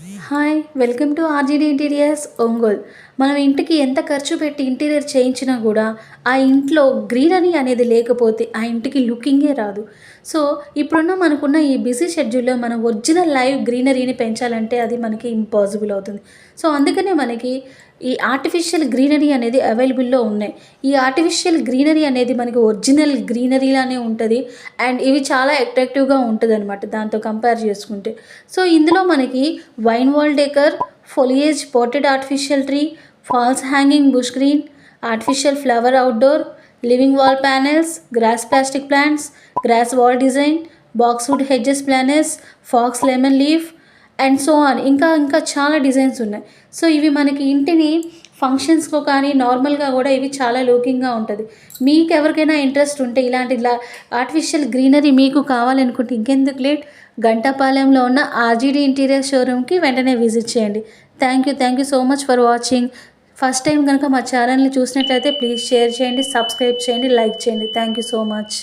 Hi! Welcome to RJD interiors Ongole. మనం ఇంటికి ఎంత ఖర్చు పెట్టి ఇంటీరియర్ చేయించినా గూడా, ఆ ఇంట్లో గ్రీనరీ అనేది లేకపోతే ఆ ఇంటికి లుకింగే రాదు. సో, ఇప్పుడున్న మనకున్న ఈ బిజీ షెడ్యూల్‌లో మనం ఒరిజినల్ లైవ్ గ్రీనరీని పెంచాలంటే అది మనకి ఇంపాసిబుల్ అవుతుంది. సో, అందుకనే మనకి ఈ ఆర్టిఫిషియల్ గ్రీనరీ అనేది అవైలబుల్‌లో ఉన్నాయి. ఈ ఆర్టిఫిషియల్ గ్రీనరీ అనేది మనకి ఒరిజినల్ గ్రీనరీలానే ఉంటది. అండ్ ఇవి చాలా అట్రాక్టివ్‌గా ఉంటదనమాట దాంతో కంపేర్ చేసుకుంటే. సో, ఇందులో మనకి vine wall decor, foliage potted artificial tree, false hanging bush green, artificial flower outdoor, living wall panels, grass plastic plants, grass wall design, boxwood hedges planes, faux lemon leaf and so on. ఇంకా చాలా designs ఉన్నాయి. So, ఇవి మనకి ఇంటిని ఫంక్షన్స్‌లో కానీ నార్మల్‌గా గూడా ఇవి చాలా లుకింగ్‌గా ఉంటది. మీకెవరికైనా ఇంట్రెస్ట్ ఉంటే ఇలాంటి ఆర్టిఫిషియల్ గ్రీనరీ మీకు కావాలనుకుంటే ఇంకెందుకు లేట్, గంటాపాలెంలో ఉన్న ఆర్‌జీడీ ఇంటీరియర్ షోరూమ్‌కి వెంటనే విజిట్ చేయండి. Thank you so much for watching. First time గనుక మా ఛానల్‌ని చూసినట్లయితే ప్లీజ్ షేర్ చేయండి, సబ్స్క్రైబ్ చేయండి, లైక్ చేయండి. Thank you so much.